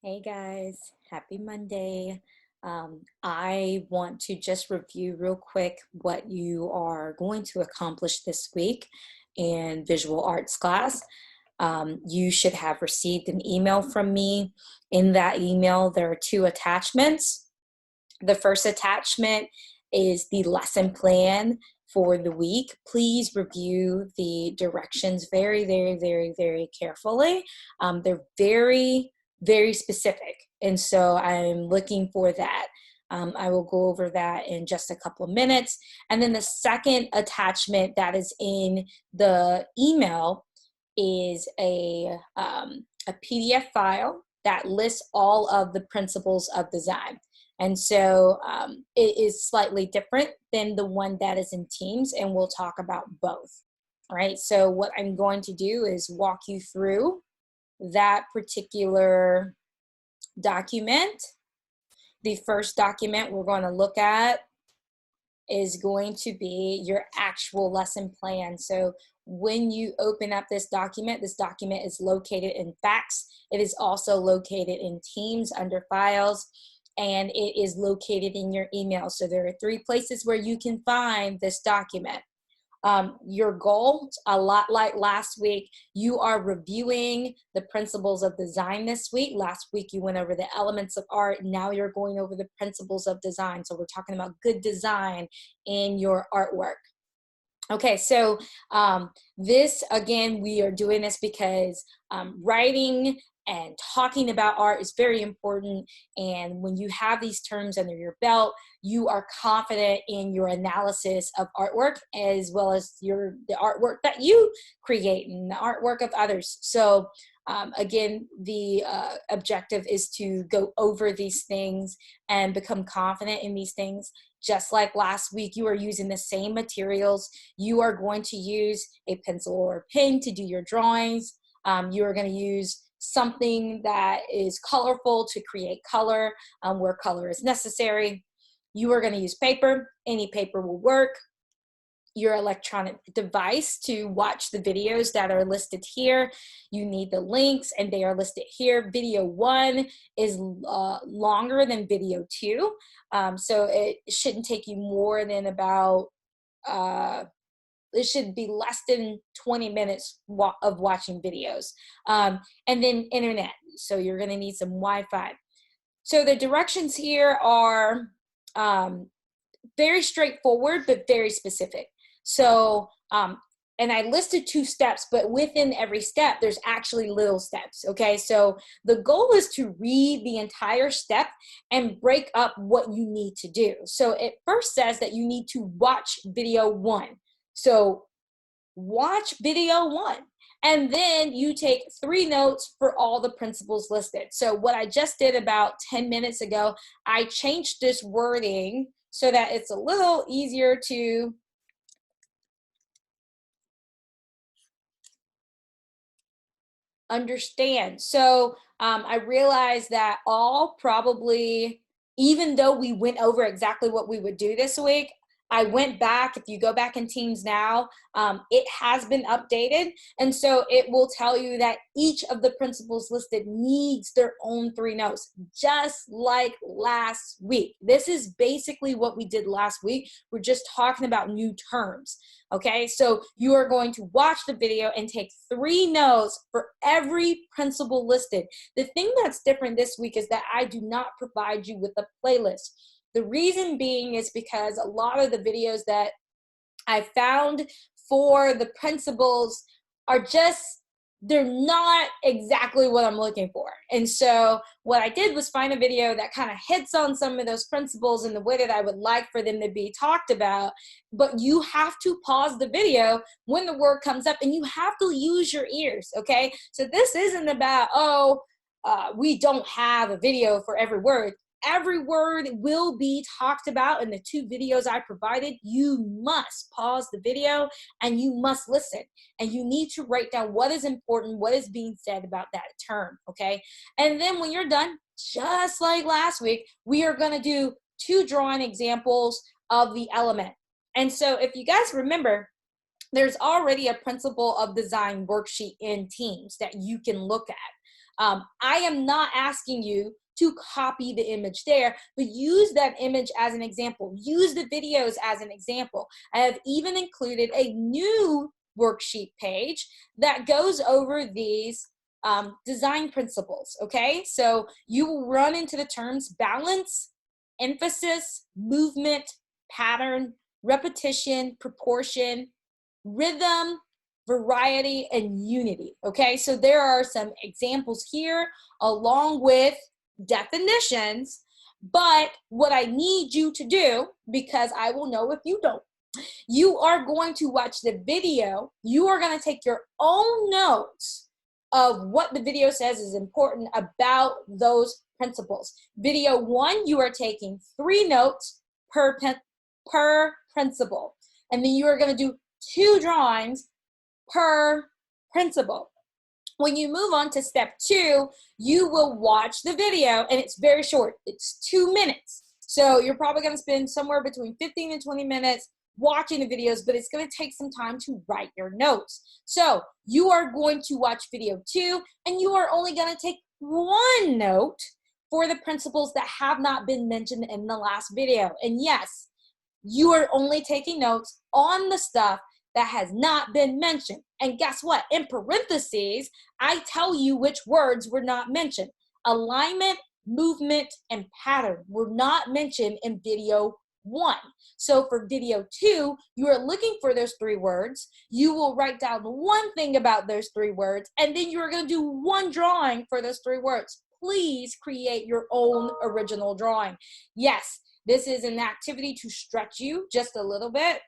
Hey guys, happy Monday. I want to just review real quick what you are going to accomplish this week in visual arts class. You should have received an email from me. In that email, there are two attachments. The first attachment is the lesson plan for the week. Please review the directions very carefully. They're very specific. And so I'm looking for that. I will go over that in just a couple of minutes. And then the second attachment that is in the email is a PDF file that lists all of the principles of design. And so it is slightly different than the one that is in Teams, and we'll talk about both. All right, so what I'm going to do is walk you through that particular document. The first document we're going to look at is going to be your actual lesson plan. So when you open up this document is located in Facts. It is also located in Teams under Files, and it is located in your email. So there are three places where you can find this document. Your goal, a lot like last week, you are reviewing the principles of design this week. Last week you went over the elements of art. Now you're going over the principles of design. So we're talking about good design in your artwork. Okay, so this, again, we are doing this because writing and talking about art is very important. And when you have these terms under your belt, you are confident in your analysis of artwork as well as the artwork that you create and the artwork of others. So again, the objective is to go over these things and become confident in these things. Just like last week, you are using the same materials. You are going to use a pencil or a pen to do your drawings. You are going to use something that is colorful to create color where color is necessary. You are going to use paper. Any paper will work. Your electronic device to watch the videos that are listed here. You need the links, and they are listed here. Video 1 is longer than video 2, so it shouldn't take you more than about it should be less than 20 minutes of watching videos. And then internet, so you're going to need some Wi-Fi. So the directions here are very straightforward but very specific. So, and I listed 2 steps, but within every step, there's actually little steps, okay? So the goal is to read the entire step and break up what you need to do. So it first says that you need to watch video 1. So watch video 1. And then you take 3 notes for all the principles listed. So what I just did about 10 minutes ago, I changed this wording so that it's a little easier to understand. So I realized that even though we went over exactly what we would do this week, I went back. If you go back in Teams now, it has been updated. And so it will tell you that each of the principles listed needs their own 3 notes, just like last week. This is basically what we did last week. We're just talking about new terms. Okay, so you are going to watch the video and take 3 notes for every principle listed. The thing that's different this week is that I do not provide you with a playlist. The reason being is because a lot of the videos that I found for the principles are they're not exactly what I'm looking for. And so what I did was find a video that kind of hits on some of those principles in the way that I would like for them to be talked about. But you have to pause the video when the word comes up, and you have to use your ears, okay? So this isn't about, we don't have a video for every word. Every word will be talked about in the 2 videos I provided. You must pause the video and you must listen. And you need to write down what is important, what is being said about that term, okay? And then when you're done, just like last week, we are going to do 2 drawing examples of the element. And so if you guys remember, there's already a principle of design worksheet in Teams that you can look at. I am not asking you to copy the image there, but use that image as an example. Use the videos as an example. I have even included a new worksheet page that goes over these design principles, okay? So you will run into the terms balance, emphasis, movement, pattern, repetition, proportion, rhythm, variety, and unity, okay? So there are some examples here along with definitions, but what I need you to do, because I will know if you don't, you are going to watch the video. You are going to take your own notes of what the video says is important about those principles. Video 1, you are taking 3 notes per principle. And then you are going to do 2 drawings per principle. When you move on to step 2, you will watch the video, and it's very short. It's 2 minutes. So you're probably going to spend somewhere between 15 and 20 minutes watching the videos, but it's going to take some time to write your notes. So you are going to watch video 2, and you are only going to take 1 note for the principles that have not been mentioned in the last video. And yes, you are only taking notes on the stuff that has not been mentioned. And guess what? In parentheses, I tell you which words were not mentioned. Alignment, movement, and pattern were not mentioned in video 1. So for video 2, you are looking for those 3 words. You will write down 1 thing about those 3 words, and then you're going to do 1 drawing for those 3 words. Please create your own original drawing. Yes, this is an activity to stretch you just a little bit.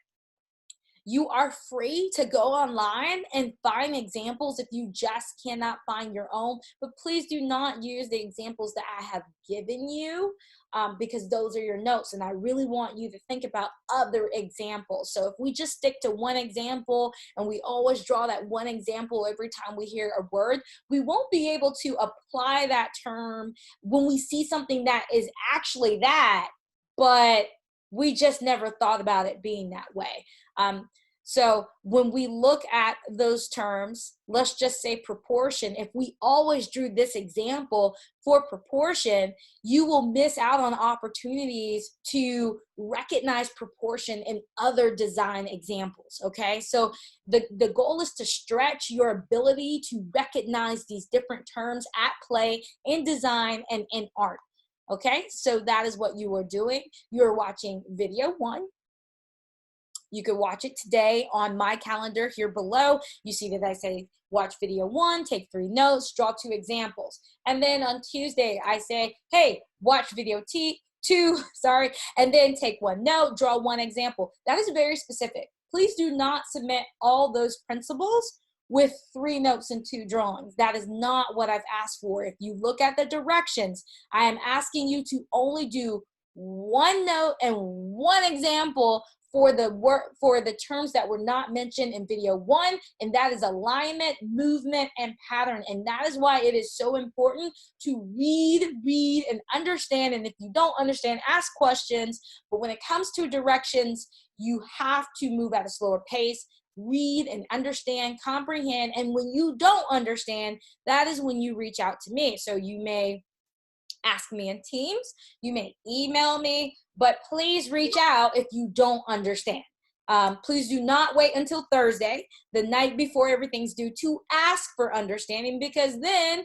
You are free to go online and find examples if you just cannot find your own, but please do not use the examples that I have given you because those are your notes, and I really want you to think about other examples. So if we just stick to 1 example and we always draw that 1 example every time we hear a word, we won't be able to apply that term when we see something that is actually that, but we just never thought about it being that way. So when we look at those terms, let's just say proportion. If we always drew this example for proportion, you will miss out on opportunities to recognize proportion in other design examples, okay? So the goal is to stretch your ability to recognize these different terms at play in design and in art. Okay, so that is what you are doing. You're watching video 1. You could watch it today on my calendar here below. You see that I say watch video 1, take 3 notes, draw 2 examples. And then on Tuesday, I say, hey, watch video 2, and then take 1 note, draw 1 example. That is very specific. Please do not submit all those principles with 3 notes and 2 drawings. That is not what I've asked for. If you look at the directions, I am asking you to only do 1 note and 1 example for the terms that were not mentioned in video 1, and that is alignment, movement, and pattern. And that is why it is so important to read, and understand. And if you don't understand, ask questions. But when it comes to directions, you have to move at a slower pace. Read and understand, comprehend, and when you don't understand, that is when you reach out to me. So you may ask me in Teams, you may email me, but please reach out if you don't understand. Please do not wait until Thursday, the night before everything's due, to ask for understanding, because then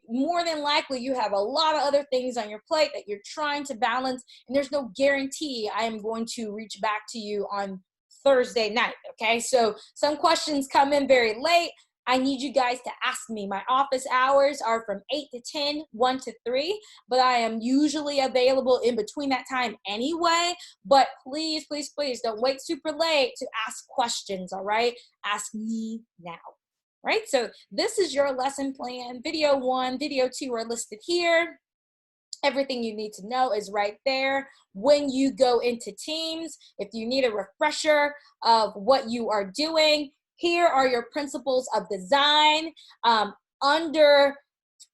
more than likely you have a lot of other things on your plate that you're trying to balance, and there's no guarantee I am going to reach back to you on Thursday night, okay? So some questions come in very late. I need you guys to ask me. My office hours are from 8 to 10, 1 to 3, but I am usually available in between that time anyway. But please, please, please don't wait super late to ask questions, all right? Ask me now, right? So this is your lesson plan. Video 1, video 2 are listed here. Everything you need to know is right there. When you go into Teams, if you need a refresher of what you are doing, here are your principles of design. Under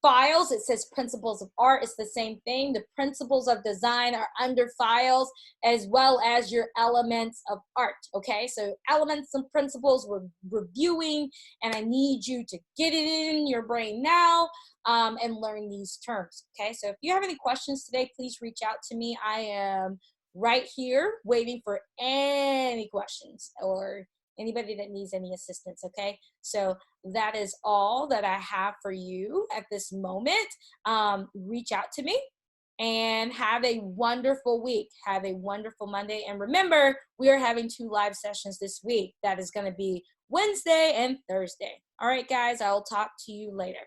files, it says principles of art. It's the same thing. The principles of design are under files, as well as your elements of art. Okay, so elements and principles we're reviewing, and I need you to get it in your brain now and learn these terms. Okay, so if you have any questions today, please reach out to me. I am right here waiting for any questions or anybody that needs any assistance. Okay, so that is all that I have for you at this moment. Reach out to me and have a wonderful week. Have a wonderful Monday. And remember, we are having 2 live sessions this week. That is going to be Wednesday and Thursday. All right, guys, I will talk to you later.